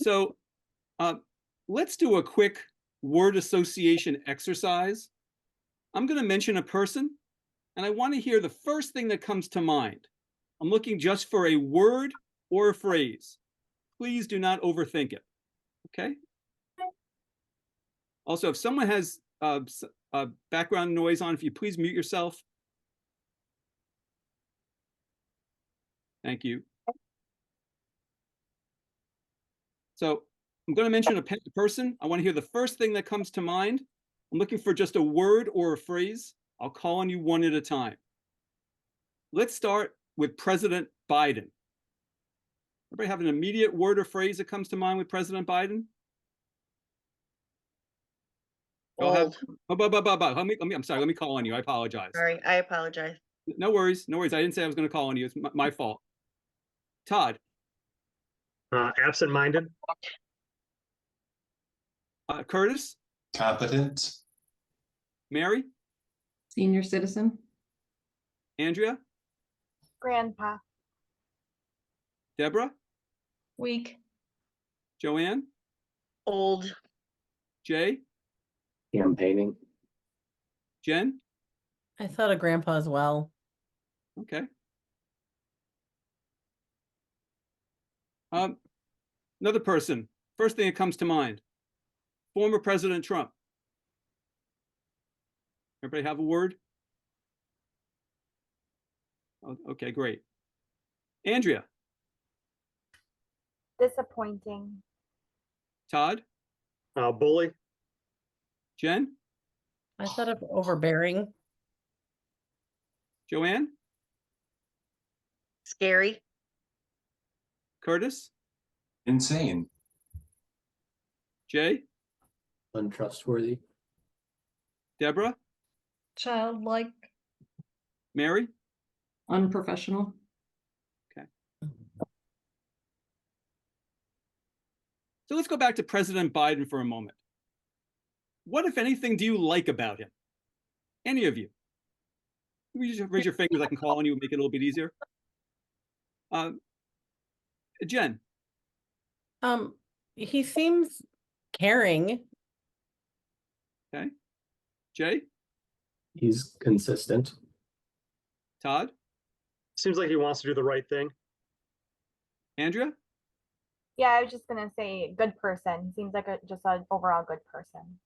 So let's do a quick word association exercise. I'm going to mention a person, and I want to hear the first thing that comes to mind. I'm looking just for a word or a phrase. Please do not overthink it. Okay? Also, if someone has background noise on, if you please mute yourself. Thank you. So I'm going to mention a person. I want to hear the first thing that comes to mind. I'm looking for just a word or a phrase. I'll call on you one at a time. Let's start with President Biden. Everybody have an immediate word or phrase that comes to mind with President Biden? Old. I'm sorry. Let me call on you. I apologize. Sorry, I apologize. No worries. No worries. I didn't say I was going to call on you. It's my fault. Todd. Absent-minded. Curtis. Competent. Mary. Senior citizen. Andrea. Grandpa. Deborah. Weak. Joanne. Old. Jay. Campaigning. Jen. I thought of grandpa as well. Okay. Another person. First thing that comes to mind. Former President Trump. Everybody have a word? Okay, great. Andrea. Disappointing. Todd. Bully. Jen. I thought of overbearing. Joanne. Scary. Curtis. Insane. Jay. Untrustworthy. Deborah. Childlike. Mary. Unprofessional. So let's go back to President Biden for a moment. What, if anything, do you like about him? Any of you? You just raise your fingers. I can call on you and make it a little bit easier. Jen. He seems caring. Okay. Jay. He's consistent. Todd. Seems like he wants to do the right thing. Andrea. Yeah, I was just gonna say good person. Seems like just an overall good person.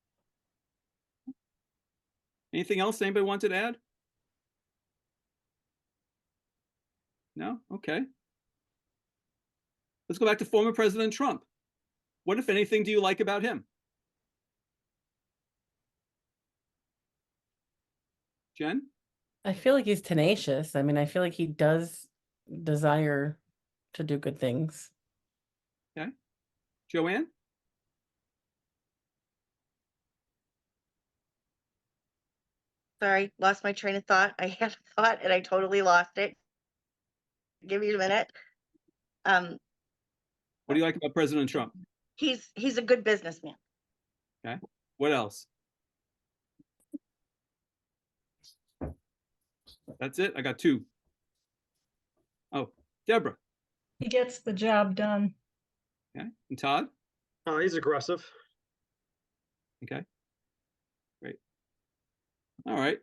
Anything else anybody wanted to add? No? Okay. Let's go back to former President Trump. What, if anything, do you like about him? Jen? I feel like he's tenacious. I mean, I feel like he does desire to do good things. Okay. Joanne? Sorry, lost my train of thought. I had a thought and I totally lost it. Give me a minute. What do you like about President Trump? He's a good businessman. Okay. What else? That's it? I got two. Oh, Deborah. He gets the job done. Okay. And Todd? He's aggressive. Okay. Great. All right.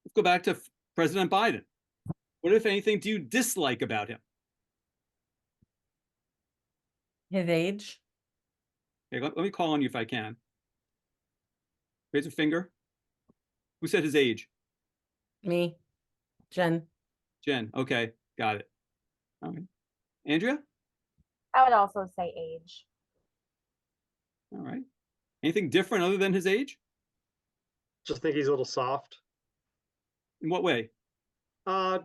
Let's go back to President Biden. What, if anything, do you dislike about him? His age. Okay, let me call on you if I can. Raise a finger. Who said his age? Me. Jen. Jen. Okay, got it. All right. Andrea? I would also say age. All right. Anything different other than his age? Just think he's a little soft. In what way?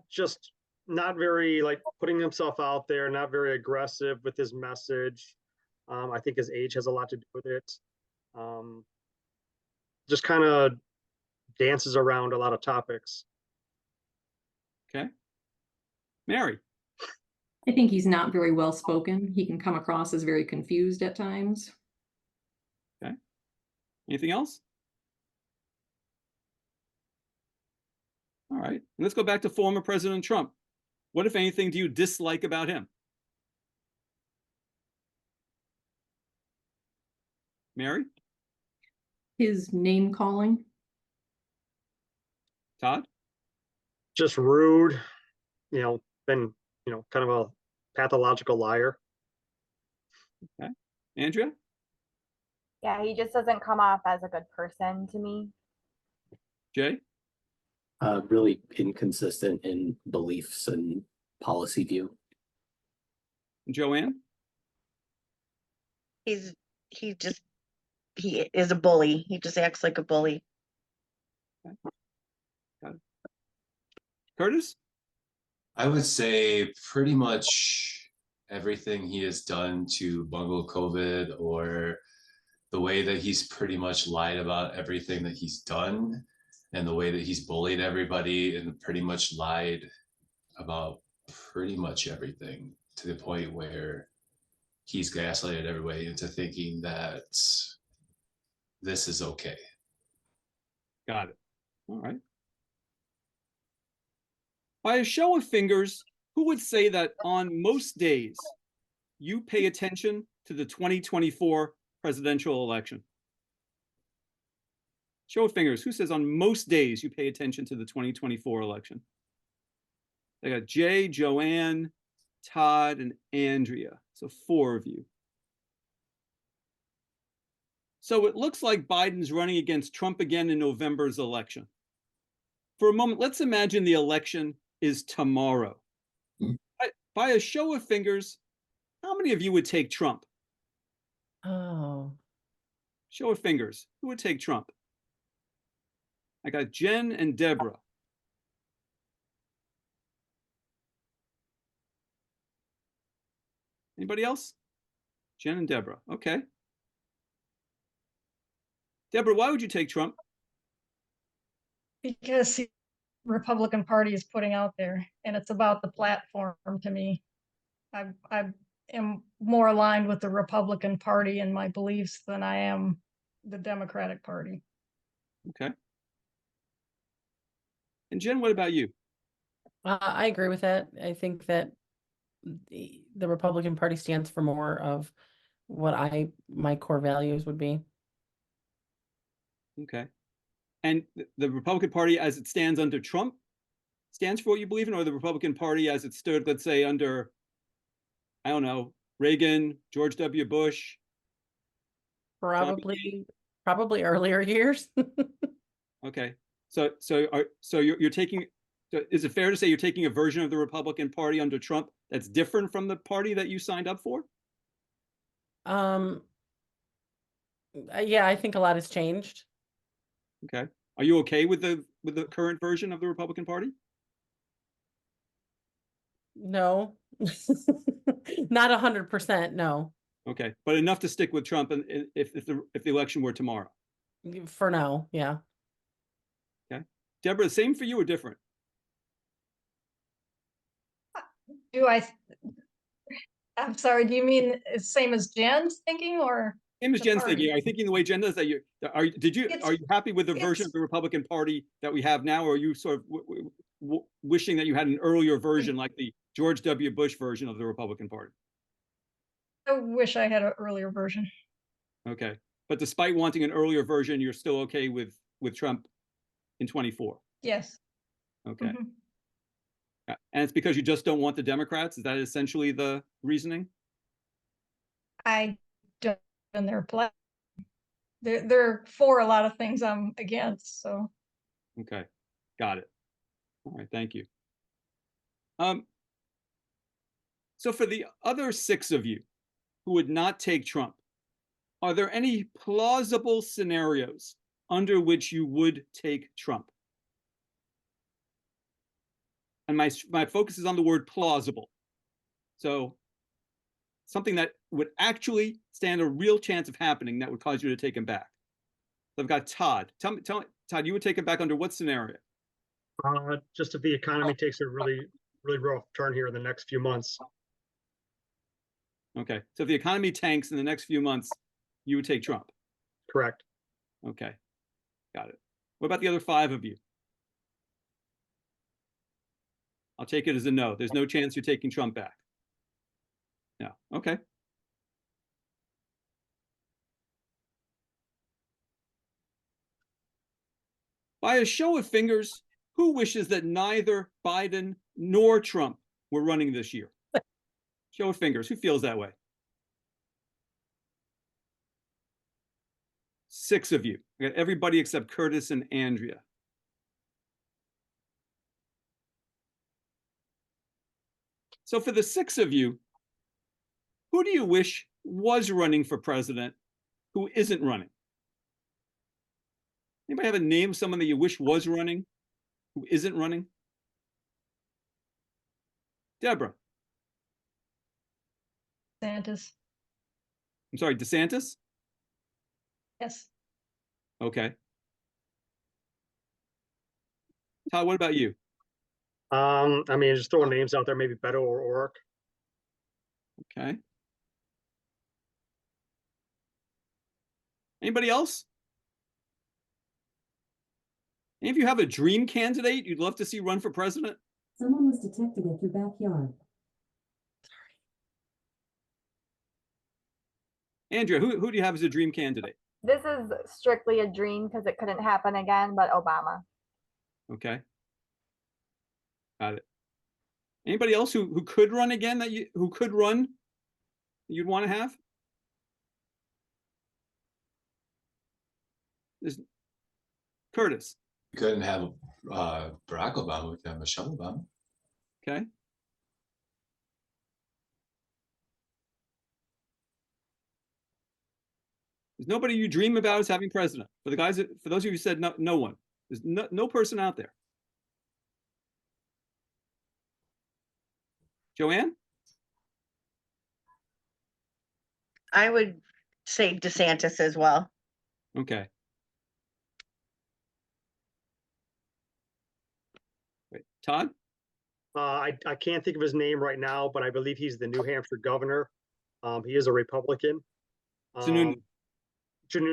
Just not very like putting himself out there, not very aggressive with his message. I think his age has a lot to do with it. Just kind of dances around a lot of topics. Okay. Mary? I think he's not very well spoken. He can come across as very confused at times. Okay. Anything else? All right. And let's go back to former President Trump. What, if anything, do you dislike about him? Mary, His name calling. Todd, Just rude, been, kind of a pathological liar. Andrea, Yeah, he just doesn't come off as a good person to me. Jay, Really inconsistent in beliefs and policy view. Joanne, He is a bully. He just acts like a bully. Curtis, I would say pretty much everything he has done to bungle COVID, or the way that he's pretty much lied about everything that he's done, and the way that he's bullied everybody and pretty much lied about pretty much everything, to the point where he's gaslighted everybody into thinking that this is okay. got it. All right. By a show of fingers, who would say that on most days you pay attention to the 2024 presidential election? Show of fingers, who says on most days you pay attention to the 2024 election? I got Jay, Joanne, Todd, and Andrea. So 4 of you. So it looks like Biden's running against Trump again in November's election. For a moment, let's imagine the election is tomorrow. By a show of fingers, how many of you would take Trump? Oh, Show of fingers, who would take Trump? I got Jen and Deborah. Anybody else? Jen and Deborah. Okay. Deborah, why would you take Trump? Because the Republican Party is putting out there, and it's about the platform to me. I am more aligned with the Republican Party and my beliefs than I am the Democratic Party. Okay. And Jen, what about you? I agree with that. I think that the Republican Party stands for more of what my core values would be. Okay. And the Republican Party as it stands under Trump stands for what you believe in, or the Republican Party as it stood, let's say, under, I don't know, Reagan, George W. Bush? Probably earlier years. Okay. So you're taking, is it fair to say you're taking a version of the Republican Party under Trump that's different from the party that you signed up for? Yeah, I think a lot has changed. Okay. Are you okay with the current version of the Republican Party? No, not 100%. No, Okay, but enough to stick with Trump, and if the election were tomorrow. for now. Yeah. Deborah, same for you or different? I'm sorry, do you mean same as Jen's thinking, or? Same as The Jen's party. thinking. Are you thinking the way Jen does that? Are you happy with the version it's- of the Republican Party that we have now, or are you sort of wishing that you had an earlier version, like the George W. Bush version of the Republican Party? I wish I had an earlier version. Okay, but despite wanting an earlier version, you're still okay with Trump in 24. Yes. Okay, Mhm. And it's because you just don't want the Democrats. Is that essentially the reasoning? I don't, and they're for a lot of things I'm against, so. Okay, got it. All right, thank you. So for the other 6 of you who would not take Trump, are there any plausible scenarios under which you would take Trump? And my focus is on the word plausible. So something that would actually stand a real chance of happening that would cause you to take him back. So I've got Todd. Tell me, Todd, you would take him back under what scenario? Just if the economy takes a really, really rough turn here in the next few months. Okay, so if the economy tanks in the next few months, you would take Trump. Correct. Okay, got it. What about the other 5 of you? I'll take it as a no. There's no chance you're taking Trump back. No, okay. By a show of fingers, who wishes that neither Biden nor Trump were running this year? Show of fingers, who feels that way? 6 of you. I got everybody except Curtis and Andrea. So for the 6 of you, who do you wish was running for president who isn't running? Anybody have a name of someone that you wish was running who isn't running? Deborah. DeSantis. I'm sorry, DeSantis? Yes. Okay. Todd, what about you? I mean, just throwing names out there, maybe Beto or Oric. Okay. Anybody else? Any of you have a dream candidate you'd love to see run for president? Someone was detected at your backyard. Andrea, who do you have as a dream candidate? This is strictly a dream because it couldn't happen again, but Obama. Okay. Got it. Anybody else who could run again who could run you'd want to have? There's Curtis. We couldn't have Barack Obama, we could have Michelle Obama. Okay. There's nobody you dream about as having president. For those of you who said no one. There's no person out there. Joanne? I would say DeSantis as well. Okay. Wait, Todd? I can't think of his name right now, but I believe he's the New Hampshire governor. He is a Republican. Sununu.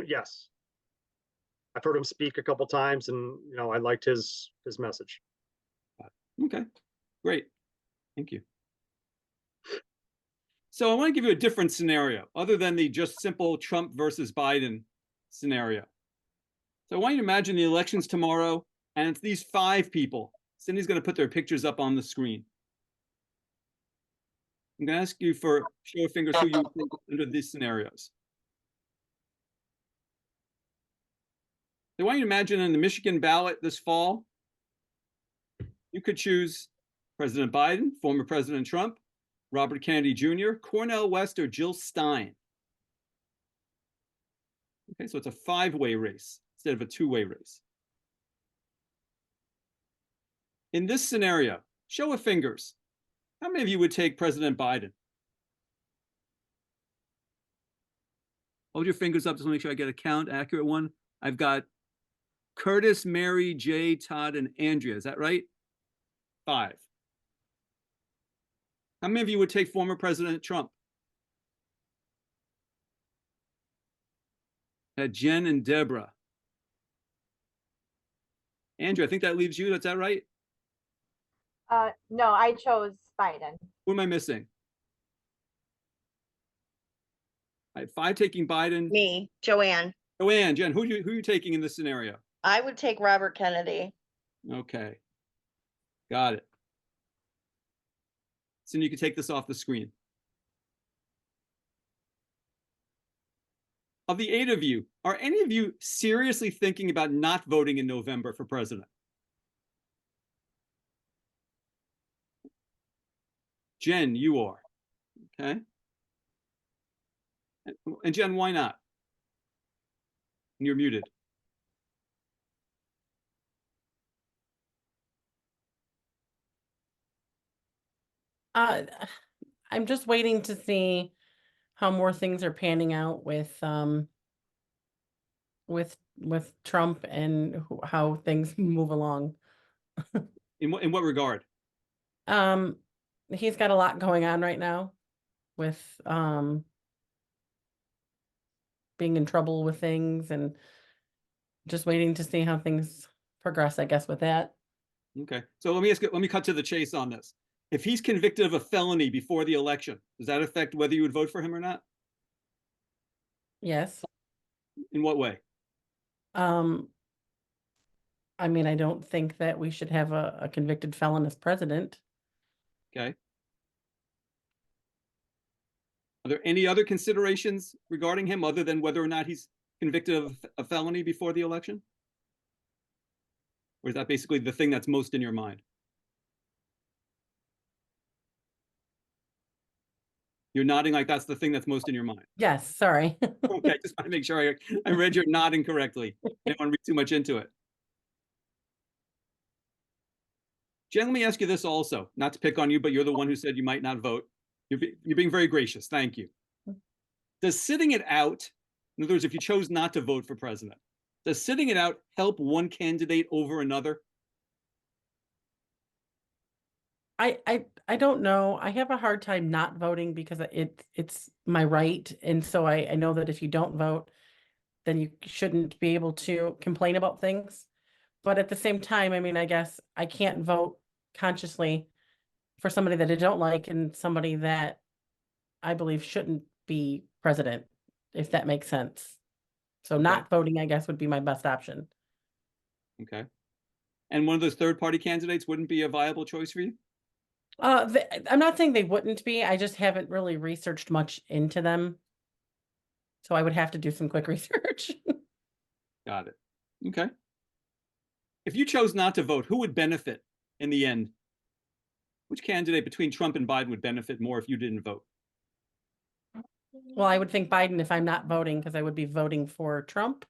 Yes. I've heard him speak a couple times, and I liked his message. Okay, great. Thank you. So I want to give you a different scenario other than the just simple Trump versus Biden scenario. So I want you to imagine the elections tomorrow, and it's these 5 people. Cindy's going to put their pictures up on the screen. I'm going to ask you for show of fingers who you think under these scenarios. I want you to imagine in the Michigan ballot this fall, you could choose President Biden, former President Trump, Robert Kennedy Jr., Cornel West, or Jill Stein. Okay, so it's a 5-way race instead of a 2-way race. In this scenario, show of fingers, how many of you would take President Biden? Hold your fingers up just to make sure I get a count, accurate one. I've got Curtis, Mary, Jay, Todd, and Andrea. Is that right? 5. How many of you would take former President Trump? Jen and Deborah. Andrea, I think that leaves you. Is that right? No, I chose Biden. Who am I missing? I have 5 taking Biden. Me, Joanne. Joanne, Jen, who are you taking in this scenario? I would take Robert Kennedy. Okay. Got it. So you can take this off the screen. Of the 8 of you, are any of you seriously thinking about not voting in November for president? Jen, you are. Okay. And Jen, why not? You're muted. I'm just waiting to see how more things are panning out with Trump and how things move along. In what regard? He's got a lot going on right now with being in trouble with things, and just waiting to see how things progress, I guess, with that. Okay. So let me cut to the chase on this. If he's convicted of a felony before the election, does that affect whether you would vote for him or not? Yes. In what way? I I mean, I don't think that we should have a convicted felon as president. Okay. Are there any other considerations regarding him other than whether or not he's convicted of a felony before the election? Or is that basically the thing that's most in your mind? You're nodding like that's the thing that's most in your mind. Yes, sorry. Okay, just want to make sure I read your nodding correctly. I didn't want to read too much into it. Jen, let me ask you this also, not to pick on you, but you're the one who said you might not vote. You're being very gracious. Thank you. Does sitting it out, in other words, if you chose not to vote for president, does sitting it out help one candidate over another? I don't know. I have a hard time not voting because it's my right. And so I know that if you don't vote, then you shouldn't be able to complain about things. But at the same time, I mean, I guess I can't vote consciously for somebody that I don't like and somebody that I believe shouldn't be president, if that makes sense. So not voting, I guess, would be my best option. Okay. And one of those third-party candidates wouldn't be a viable choice for you? I'm not saying they wouldn't be. I just haven't really researched much into them. So I would have to do some quick research. Got it. Okay. If you chose not to vote, who would benefit in the end? Which candidate between Trump and Biden would benefit more if you didn't vote? Well, I would think Biden if I'm not voting, because I would be voting for Trump.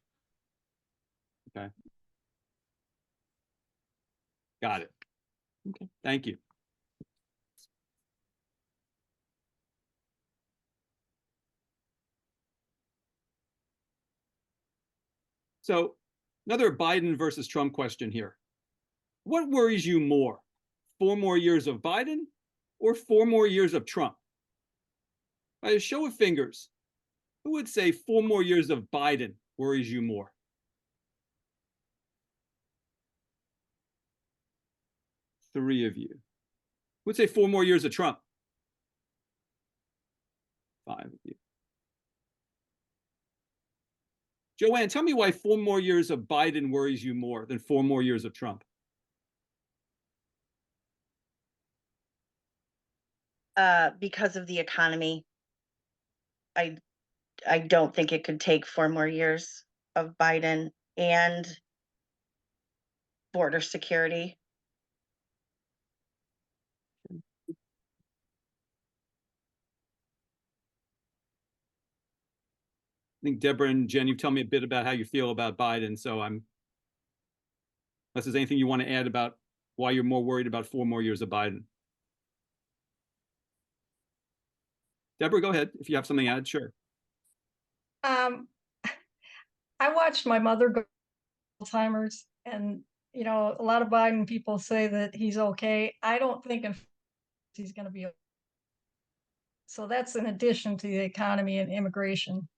Okay. Got it. Okay. Thank you. So another Biden versus Trump question here. What worries you more? 4 more years of Biden or 4 more years of Trump? By a show of fingers, who would say 4 more years of Biden worries you more? Three of you. Who would say 4 more years of Trump? 5 of you. Joanne, tell me why 4 more years of Biden worries you more than 4 more years of Trump. Because of the economy. I don't think it could take 4 more years of Biden and border security. I think Deborah and Jen, you've told me a bit about how you feel about Biden, so unless there's anything you want to add about why you're more worried about 4 more years of Biden. Deborah, go ahead. If you have something to add, sure. I watched my mother go Alzheimer's, and you know, a lot of Biden people say that he's okay. I don't think he's going to be. So that's in addition to the economy and immigration.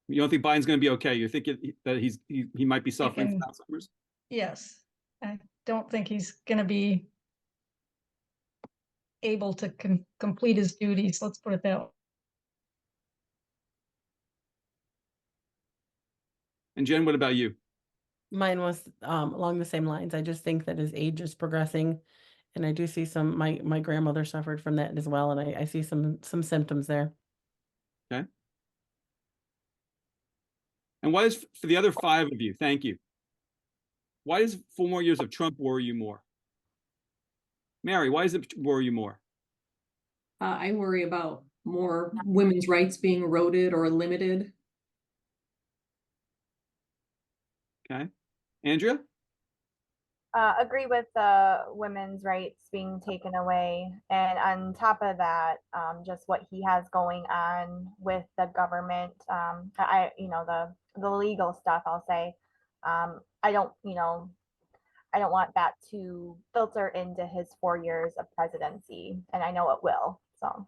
You don't think Biden's going to be okay? You think that he might be suffering from Alzheimer's? Yes, I don't think he's going to be able to complete his duties. Let's put it that way. And Jen, what about you? Mine was along the same lines. I just think that his age is progressing, and I do see some. My grandmother suffered from that as well, and I see some symptoms there. Okay. And why is, for the other 5 of you, thank you. Why does 4 more years of Trump worry you more? Mary, why does it worry you more? I worry about more women's rights being eroded or limited. Okay. Andrea? Agree with women's rights being taken away. And on top of that, just what he has going on with the government, the legal stuff, I'll say, I don't want that to filter into his 4 years of presidency, and I know it will, so.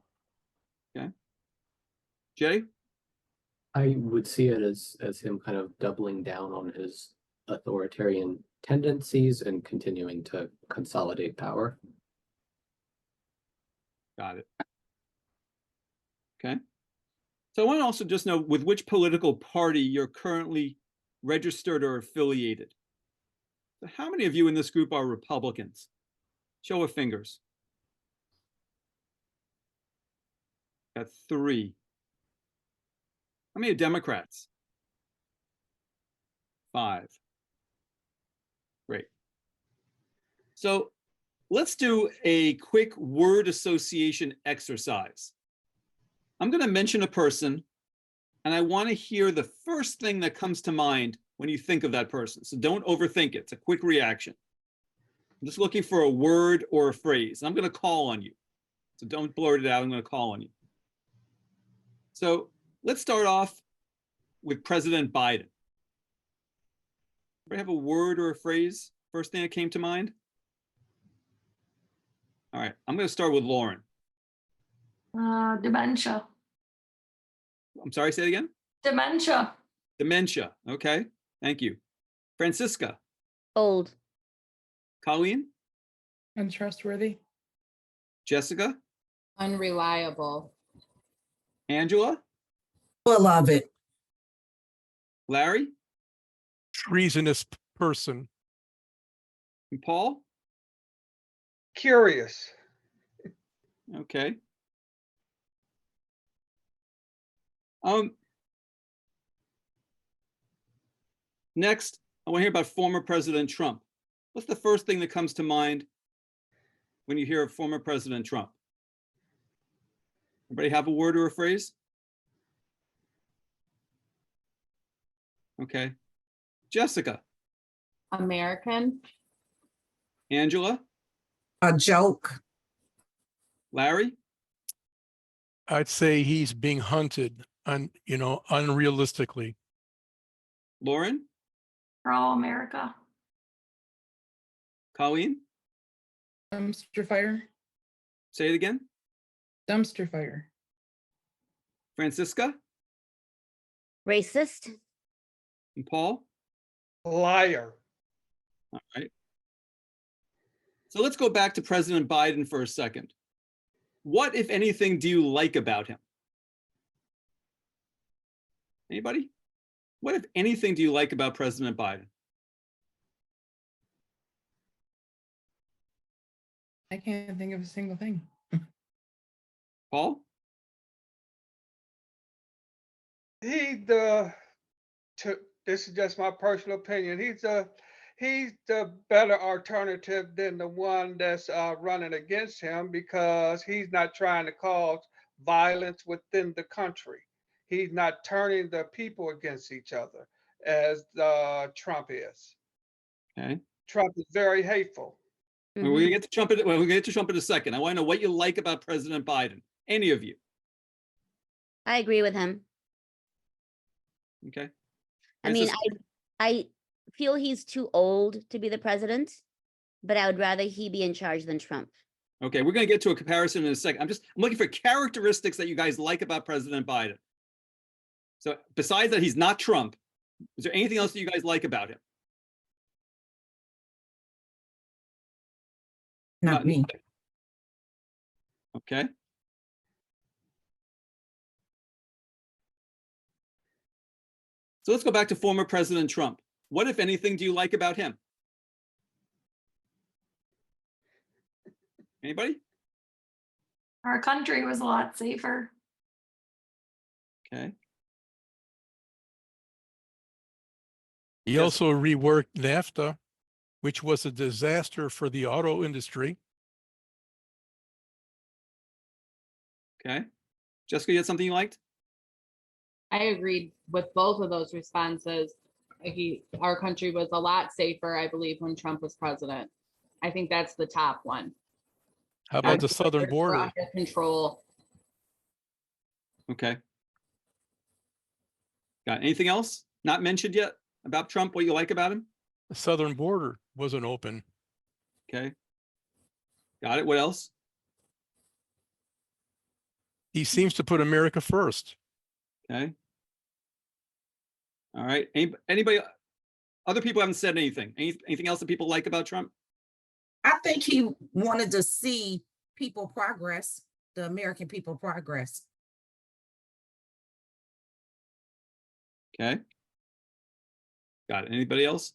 Okay. Jay? I would see it as him kind of doubling down on his authoritarian tendencies and continuing to consolidate power. Got it. Okay. So I want to also just know with which political party you're currently registered or affiliated. So how many of you in this group are Republicans? Show of fingers. Got 3. How many are Democrats? 5. Great. So let's do a quick word association exercise. I'm going to mention a person, and I want to hear the first thing that comes to mind when you think of that person. So don't overthink it. It's a quick reaction. I'm just looking for a word or a phrase. I'm going to call on you. So don't blurt it out. I'm going to call on you. So let's start off with President Biden. Anybody have a word or a phrase? First thing that came to mind? All right, I'm going to start with Lauren. Dementia. I'm sorry, say it again. Dementia. Dementia. Okay, thank you. Francisca. Old. Colleen. Untrustworthy. Jessica. Unreliable. Angela. Full of it. Larry. Treasonous person. And Paul. Curious. Okay. Next, I want to hear about former President Trump. What's the first thing that comes to mind when you hear of former President Trump? Everybody have a word or a phrase? Okay. Jessica. American. Angela. A joke. Larry. I'd say he's being hunted unrealistically. Lauren. Pro America. Colleen. Dumpster fire. Say it again. Dumpster fire. Francisca. Racist. And Paul. Liar. All right. So let's go back to President Biden for a second. What, if anything, do you like about him? Anybody? What, if anything, do you like about President Biden? I can't think of a single thing. Paul? This is just my personal opinion. He's the better alternative than the one that's running against him, because he's not trying to cause violence within the country. He's not turning the people against each other as Trump is. Okay. Trump is very hateful. We're gonna get to Trump. We're gonna get to Trump in a second. I want to know what you like about President Biden. Any of you? I agree with him. Okay. I mean, Francisca? I feel he's too old to be the president, but I would rather he be in charge than Trump. Okay, we're gonna get to a comparison in a second. I'm looking for characteristics that you guys like about President Biden. So besides that he's not Trump, is there anything else that you guys like about him? Not me. Okay. So let's go back to former President Trump. What, if anything, do you like about him? Anybody? Our country was a lot safer. Okay. He also reworked NAFTA, which was a disaster for the auto industry. Okay. Jessica, you had something you liked? I agreed with both of those responses. Our country was a lot safer, I believe, when Trump was president. I think that's the top one. How about the southern border? Under control. Okay. Got anything else not mentioned yet about Trump? What you like about him? The southern border wasn't open. Okay. Got it. What else? He seems to put America first. Okay. All right. Anybody? Other people haven't said anything. Anything else that people like about Trump? I think he wanted to see people progress, the American people progress. Okay. Got it. Anybody else?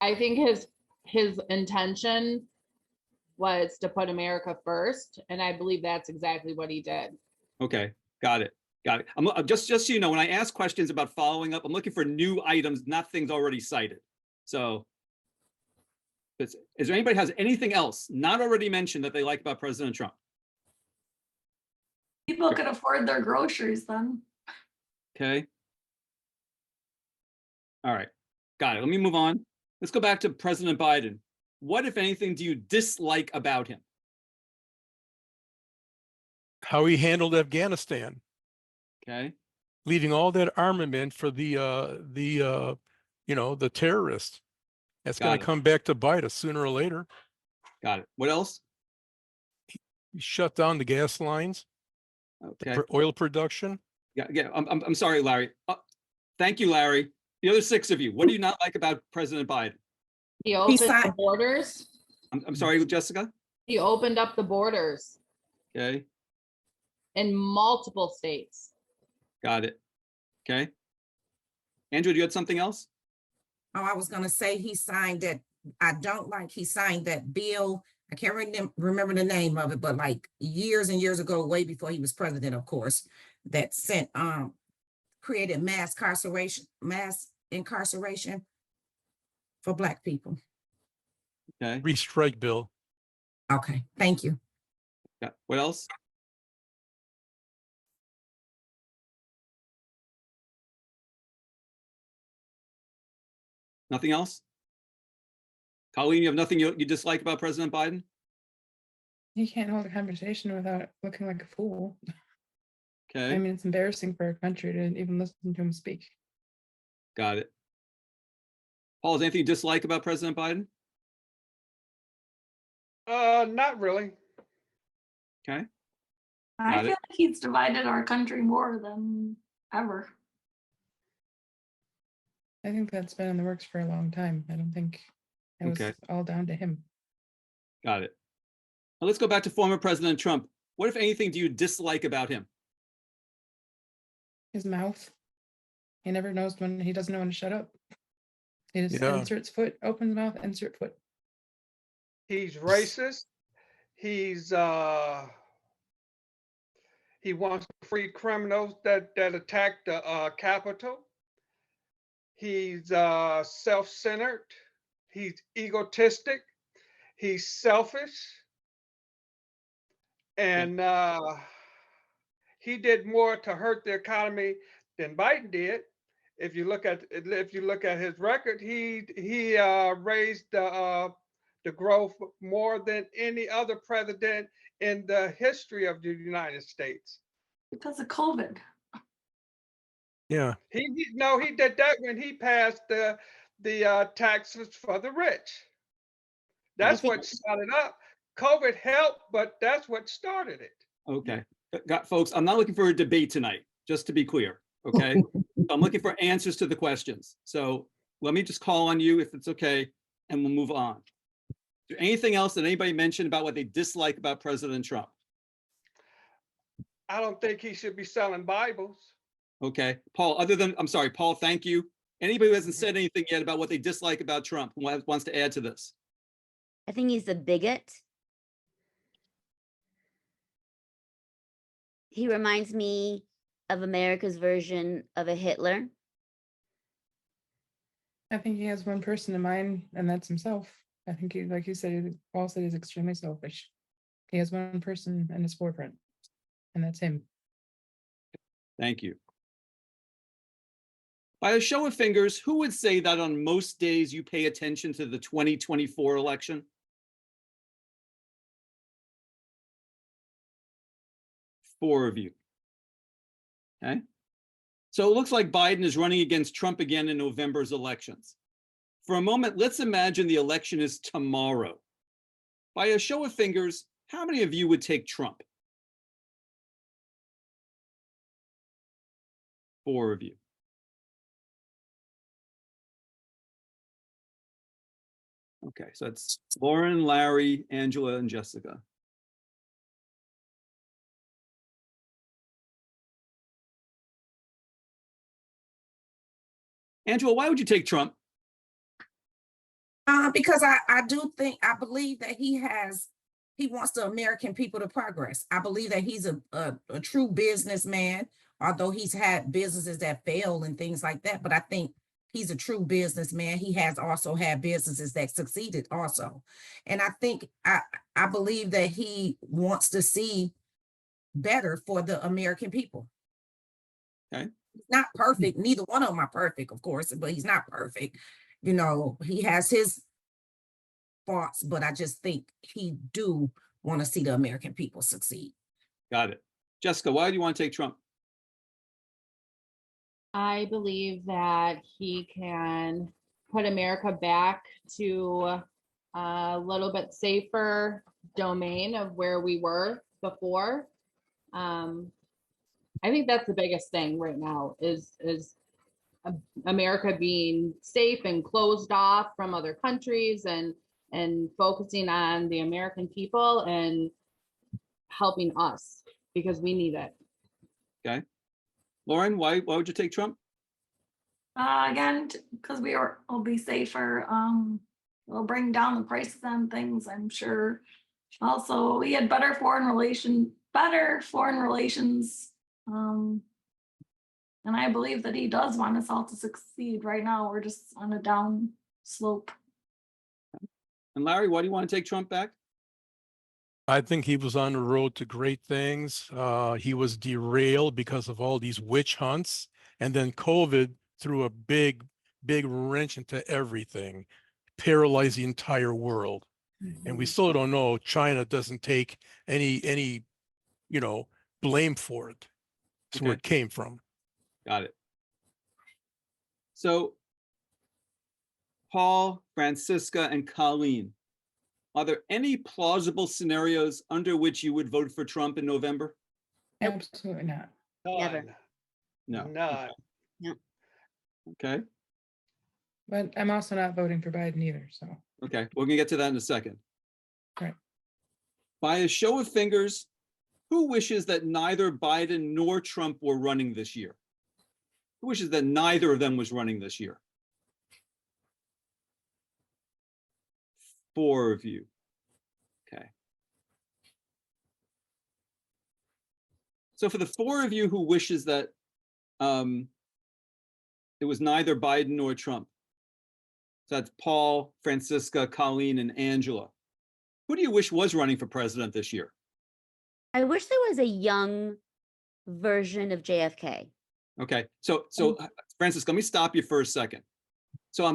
I think his intention was to put America first, and I believe that's exactly what he did. Okay, got it. Got it. Just so you know, when I ask questions about following up, I'm looking for new items, not things already cited. So is there anybody who has anything else not already mentioned that they like about President Trump? People could afford their groceries then. Okay. All right, got it. Let me move on. Let's go back to President Biden. What, if anything, do you dislike about him? How he handled Afghanistan, Okay, leaving all that armament for the terrorists. That's going Got to it. come back to bite us sooner or later. got it. What else? He shut down the gas lines Okay. for oil production. Yeah. I'm sorry, Larry. Thank you, Larry. The other 6 of you, what do you not like about President Biden? He opened the signed- borders. I'm sorry, Jessica. He opened up the borders Okay, in multiple states. got it. Okay. Andrew, do you have something else? Oh, I was gonna say he signed that, he signed that bill. I can't remember the name of it, but like years and years ago, way before he was president, of course, that created mass incarceration for Black people. Okay. Restrike bill. Okay, thank you. Yeah. What else? Nothing else? Colleen, you have nothing you dislike about President Biden? He can't hold a conversation without looking like a fool. Okay, I mean, it's embarrassing for a country to even listen to him speak. got it. Paul, is there anything you dislike about President Biden? Not really. Okay, I Got feel it. like he's divided our country more than ever. I think that's been in the works for a long time. I don't think it was Okay. all down to him. got it. Now let's go back to former President Trump. What, if anything, do you dislike about him? His mouth. He never knows when he doesn't know when to shut up. He just Yeah. inserts foot, opens mouth, insert foot. He's racist. He's he wants to free criminals that attacked the Capitol. He's self-centered. He's egotistic. He's selfish. And he did more to hurt the economy than Biden did. If you look at his record, he raised the growth more than any other president in the history of the United States. Because of COVID. Yeah. He did that when he passed the taxes for the rich. That's what started up. COVID helped, but that's what started it. Okay, folks, I'm not looking for a debate tonight, just to be clear, okay? I'm looking for answers to the questions. So let me just call on you if it's okay, and we'll move on. Is there anything else that anybody mentioned about what they dislike about President Trump? I don't think he should be selling Bibles. Okay, Paul, I'm sorry, Paul, thank you. Anybody who hasn't said anything yet about what they dislike about Trump, who wants to add to this? I think he's a bigot. He reminds me of America's version of a Hitler. I think he has one person in mind, and that's himself. I think he, like you said, Paul said he's extremely selfish. He has one person in his forefront, and that's him. Thank you. By a show of fingers, who would say that on most days you pay attention to the 2024 election? Four of you. Okay. So it looks like Biden is running against Trump again in November's elections. For a moment, let's imagine the election is tomorrow. By a show of fingers, how many of you would take Trump? Four of you. Okay, so that's Lauren, Larry, Angela, and Jessica. Angela, why would you take Trump? Because I do think, I believe that he wants the American people to progress. I believe that he's a true businessman, although he's had businesses that fail and things like that. But I think he's a true businessman. He has also had businesses that succeeded also. And I think, I believe that he wants to see better for the American people. Okay. He's not perfect. Neither one of them are perfect, of course, but he's not perfect. You know, he has his faults, but I just think he do want to see the American people succeed. Got it. Jessica, why do you want to take Trump? I believe that he can put America back to a little bit safer domain of where we were before. I think that's the biggest thing right now is America being safe and closed off from other countries and focusing on the American people and helping us because we need it. Okay. Lauren, why would you take Trump? Again, because we'll be safer. We'll bring down the prices on things, I'm sure. Also, we had better foreign relations. And I believe that he does want us all to succeed. Right now, we're just on a down slope. And Larry, why do you want to take Trump back? I think he was on the road to great things. He was derailed because of all these witch hunts. And then COVID threw a big wrench into everything, paralyzed the entire world. And we still don't know. China doesn't take any blame for it. It's where it came from. Got it. So Paul, Francisca, and Colleen, are there any plausible scenarios under which you would vote for Trump in November? Absolutely not. Never. No. None. No. Okay. But I'm also not voting for Biden either, so. Okay. We're gonna get to that in a second. Right. By a show of fingers, who wishes that neither Biden nor Trump were running this year? Who wishes that neither of them was running this year? 4 of you. Okay. So for the 4 of you who wishes that it was neither Biden nor Trump, so that's Paul, Francisca, Colleen, and Angela. Who do you wish was running for president this year? I wish there was a young version of JFK. Okay, so Francis, let me stop you for a second. So I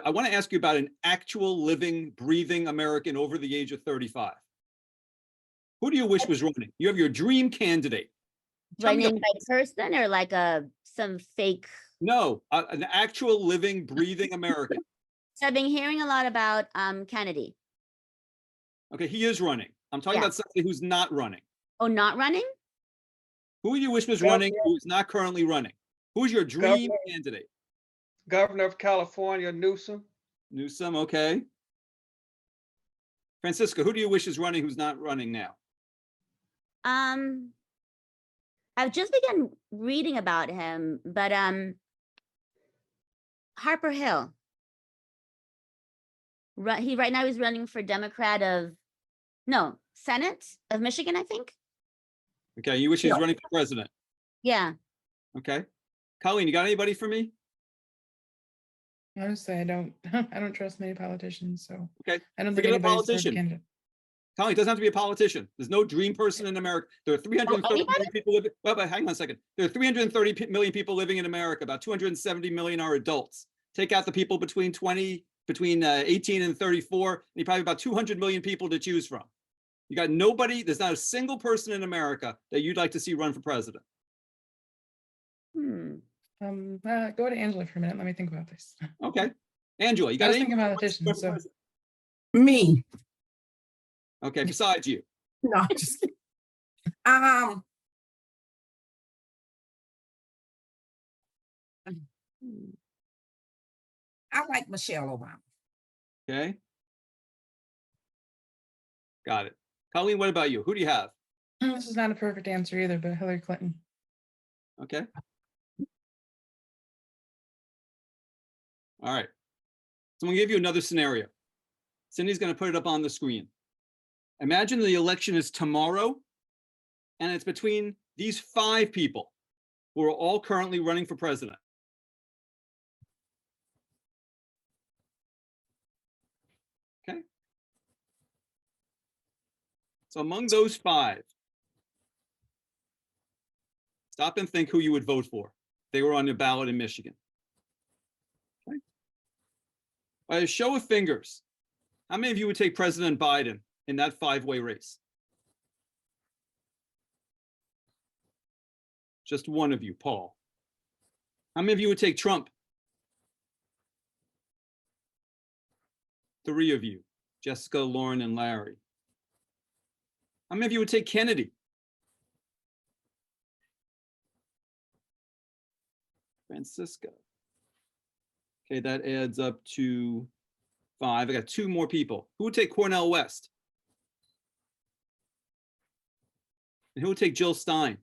want to ask you about an actual living, breathing American over the age of 35. Who do you wish was running? You have your dream candidate. Tell me Running by person or like some fake? No, an actual living, breathing American. So I've been hearing a lot about Kennedy. Okay, he is running. I'm talking about somebody who's not running. Oh, not running? Who do you wish was running who is not currently running? Who's your dream candidate? Governor of California, Newsom. Newsom, okay. Francisca, who do you wish is running who's not running now? I've just begun reading about him, but Harper Hill. Right now he's running for Senate of Michigan, I think. Okay, you wish he was running for president? Yeah. Okay. Colleen, you got anybody for me? Honestly, I don't trust many politicians, so. Okay. I don't think Forget a anybody's a perfect politician. candidate. Colleen, it doesn't have to be a politician. There's no dream person in America. There are 330 million people living. Well, but hang on a second. There are 330 million people living in America. About 270 million are adults. Take out the people between 18 and 34, and you probably have about 200 million people to choose from. You got nobody. There's not a single person in America that you'd like to see run for president. Go to Angela for a minute. Let me think about this. Okay, Angela, you got I was any thinking politicians, so. Me. Okay, besides you. No, just kidding. I like Michelle Obama. Okay. Got it. Colleen, what about you? Who do you have? This is not a perfect answer either, but Hillary Clinton. Okay. All right. So I'm gonna give you another scenario. Cindy's gonna put it up on the screen. Imagine the election is tomorrow, and it's between these 5 people who are all currently running for president. Okay. So among those 5, stop and think who you would vote for. They were on the ballot in Michigan. Okay. By a show of fingers, how many of you would take President Biden in that 5-way race? Just one of you, Paul. How many of you would take Trump? 3 of you, Jessica, Lauren, and Larry. How many of you would take Kennedy? Francisca. Okay, that adds up to 5. I got 2 more people. Who would take Cornel West? And who would take Jill Stein?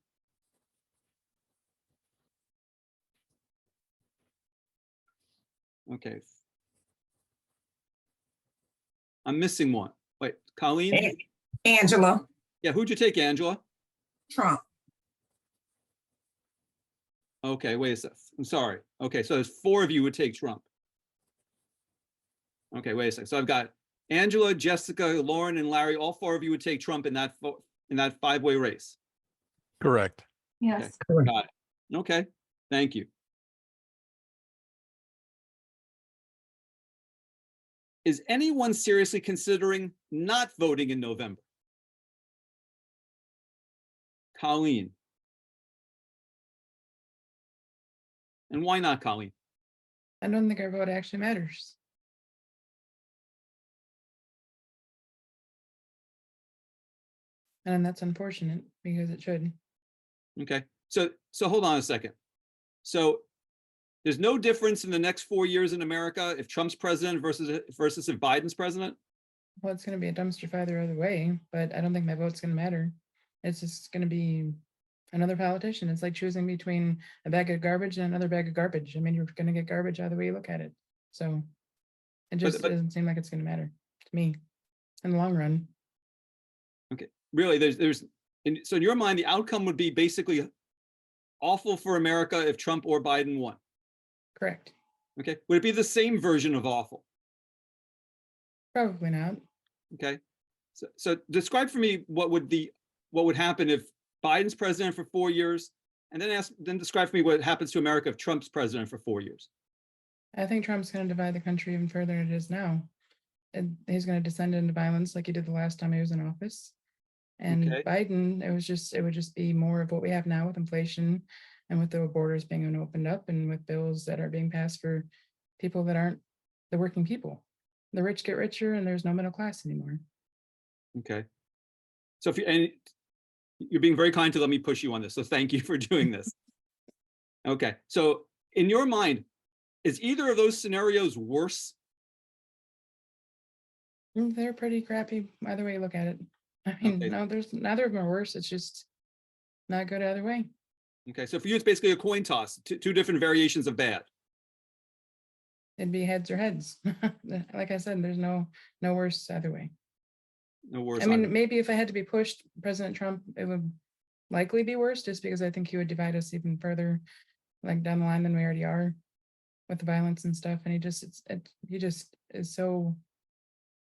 Okay. I'm missing one. Wait, Colleen? Angela. Yeah, who'd you take, Angela? Trump. Okay, wait a sec. I'm sorry. Okay, so there's 4 of you would take Trump. Okay, wait a sec. So I've got Angela, Jessica, Lauren, and Larry. All 4 of you would take Trump in that 5-way race. Correct. Yes. Got it. Okay, thank you. Is anyone seriously considering not voting in November? Colleen. And why not, Colleen? I don't think our vote actually matters. And that's unfortunate because it should. Okay, so hold on a second. So there's no difference in the next 4 years in America if Trump's president versus if Biden's president? Well, it's going to be a dumpster fire the other way, but I don't think my vote's going to matter. It's just going to be another politician. It's like choosing between a bag of garbage and another bag of garbage. I mean, you're going to get garbage either way you look at it. So it just doesn't seem like it's going to matter to me in the long run. Okay, really, so in your mind, the outcome would be basically awful for America if Trump or Biden won. Correct. Okay, would it be the same version of awful? Probably not. Okay, so describe for me what would happen if Biden's president for 4 years, and then describe for me what happens to America if Trump's president for 4 years. I think Trump's going to divide the country even further than it is now. And he's going to descend into violence like he did the last time he was in office. And Okay. Biden, it would just be more of what we have now with inflation and with the borders being opened up and with bills that are being passed for people that aren't the working people. The rich get richer and there's no middle class anymore. Okay, so you're being very kind to let me push you on this, so thank you for doing this. Okay, so in your mind, is either of those scenarios worse? They're pretty crappy either way you look at it. I mean, Okay. no, there's neither of them are worse. It's just not good either way. Okay, so for you, it's basically a coin toss, two different variations of bad. It'd be heads or heads. Like I said, there's no worse either way. No worse. I mean, maybe if I had to be pushed, President Trump, it would likely be worse just because I think he would divide us even further, like down the line than we already are with the violence and stuff. And he just is so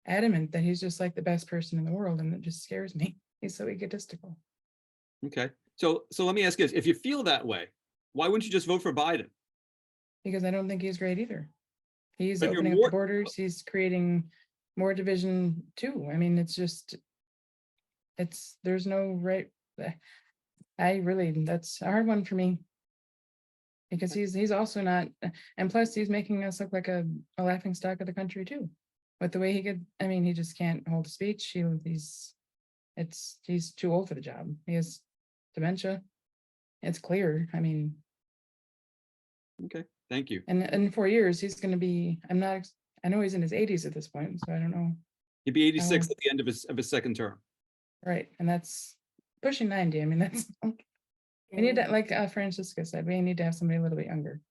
adamant that he's just like the best person in the world. And it just scares me. He's so egotistical. Okay, so let me ask you this. If you feel that way, why wouldn't you just vote for Biden? Because I don't think he's great either. He's But you're opening up more- the borders. He's creating more division too. I mean, there's no right. That's a hard one for me. Because he's also not, and plus he's making us look like a laughing stock of the country too. With the way he just can't hold a speech. He's too old for the job. He has dementia. It's clear. I mean, Okay, thank you. and in 4 years, he's going to be, I know he's in his 80s at this point, so I don't know. He'd be 86 Oh. at the end of his second term. Right. And that's pushing 90. I mean, that's, we need to, like Francisca said, we need to have somebody a little bit younger.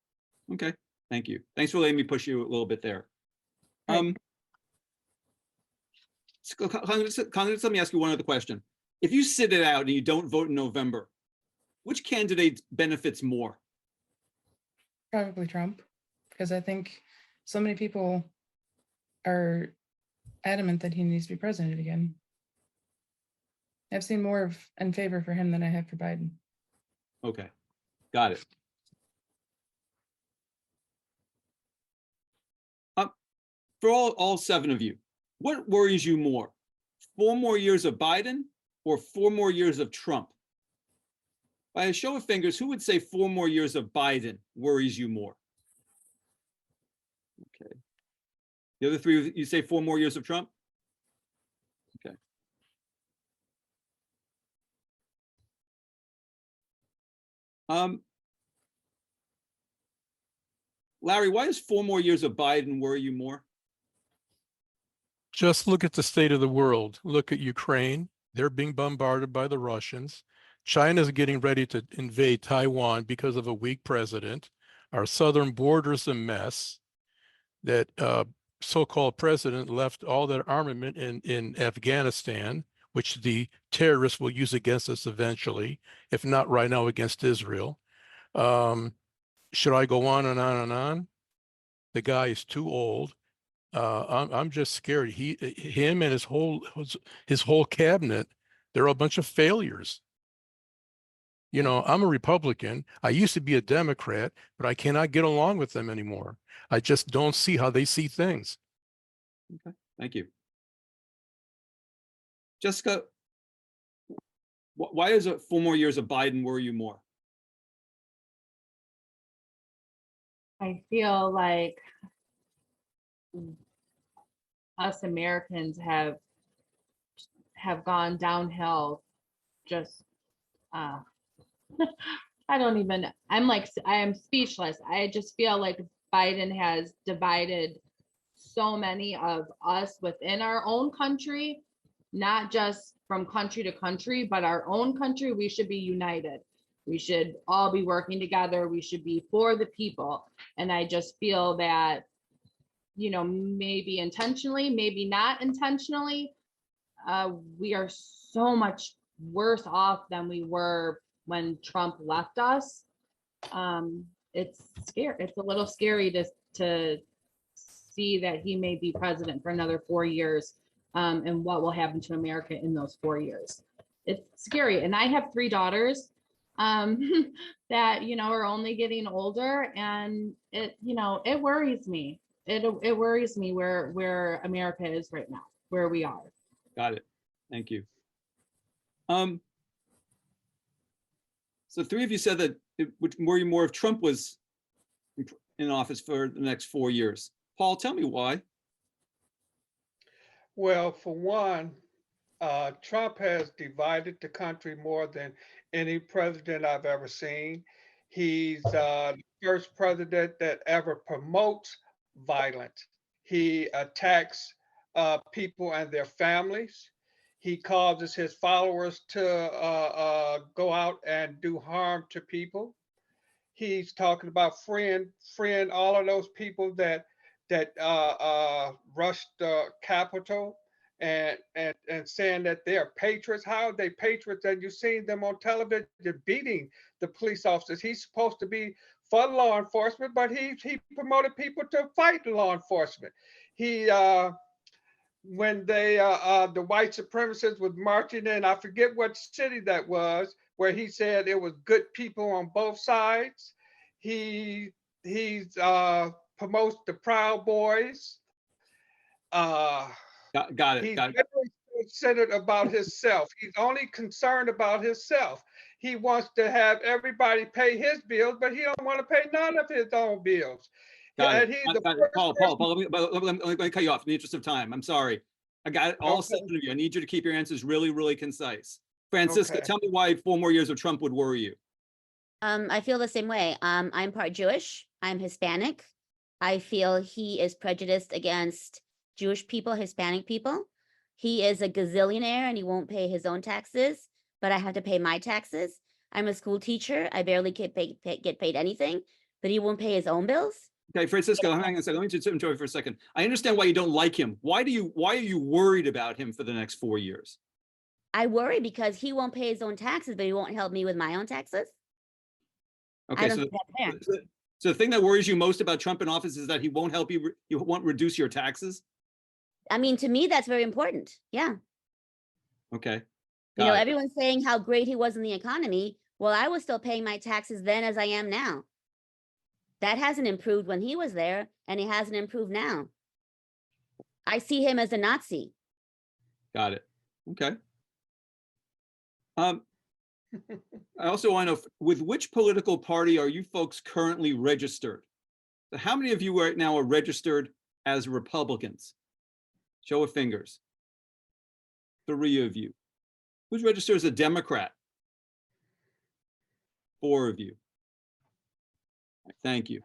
Okay, thank you. Thanks for letting me push you a little bit there. Congress, let me ask you one other question. If you sit it out and you don't vote in November, which candidate benefits more? Probably Trump, because I think so many people are adamant that he needs to be president again. I've seen more of in favor for him than I have for Biden. Okay, got it. For all 7 of you, what worries you more? 4 more years of Biden or 4 more years of Trump? By a show of fingers, who would say 4 more years of Biden worries you more? Okay. The other 3, you say 4 more years of Trump? Okay. Larry, why does 4 more years of Biden worry you more? Just look at the state of the world. Look at Ukraine. They're being bombarded by the Russians. China's getting ready to invade Taiwan because of a weak president. Our southern border's a mess. That so-called president left all their armament in Afghanistan, which the terrorists will use against us eventually, if not right now against Israel. Should I go on and on and on? The guy is too old. I'm just scared. Him and his whole cabinet, they're a bunch of failures. You know, I'm a Republican. I used to be a Democrat, but I cannot get along with them anymore. I just don't see how they see things. Okay, thank you. Jessica, why is it 4 more years of Biden worry you more? I feel like us Americans have gone downhill. Just I am speechless. I just feel like Biden has divided so many of us within our own country, not just from country to country, but our own country. We should be united. We should all be working together. We should be for the people. And I just feel that, you know, maybe intentionally, maybe not intentionally, we are so much worse off than we were when Trump left us. It's scary. It's a little scary to see that he may be president for another 4 years, and what will happen to America in those 4 years. It's scary. And I have 3 daughters that, you know, are only getting older, and it worries me. It worries me where America is right now, where we are. Got it. Thank you. So 3 of you said that it would worry you more if Trump was in office for the next 4 years. Paul, tell me why. Well, for one, Trump has divided the country more than any president I've ever seen. He's the first president that ever promotes violence. He attacks people and their families. He causes his followers to go out and do harm to people. He's talking about freeing all of those people that rushed the Capitol and saying that they are patriots. How are they patriots? And you've seen them on television beating the police officers. He's supposed to be for law enforcement, but he promoted people to fight law enforcement. He when the white supremacists was marching in, I forget what city that was, where he said it was good people on both sides. He promotes the Proud Boys. Got it. He's Got it. very centered about himself. He's only concerned about himself. He wants to have everybody pay his bills, but he don't want to pay none of his own bills. Got And it. he's the Got it. first Paul, person- let me cut you off in the interest of time. I'm sorry. I got it. All Okay. 7 of you. I need you to keep your answers really, really concise. Francisca, Okay. tell me why 4 more years of Trump would worry you. I feel the same way. I'm part Jewish. I'm Hispanic. I feel he is prejudiced against Jewish people, Hispanic people. He is a gazillionaire and he won't pay his own taxes, but I have to pay my taxes. I'm a school teacher. I barely get paid anything, but he won't pay his own bills. Okay, Francisco, hang on a second. Let me just enjoy for a second. I understand why you don't like him. Why are you worried about him for the next 4 years? I worry because he won't pay his own taxes, but he won't help me with my own taxes. I Okay, don't so think that's fair. so the thing that worries you most about Trump in office is that he won't help you, you won't reduce your taxes? I mean, to me, that's very important. Yeah. Okay. You know, got it. everyone's saying how great he was in the economy. Well, I was still paying my taxes then as I am now. That hasn't improved when he was there, and it hasn't improved now. I see him as a Nazi. Got it. Okay. I also want to know, with which political party are you folks currently registered? So how many of you right now are registered as Republicans? Show of fingers. 3 of you. Who's registered as a Democrat? 4 of you. Thank you.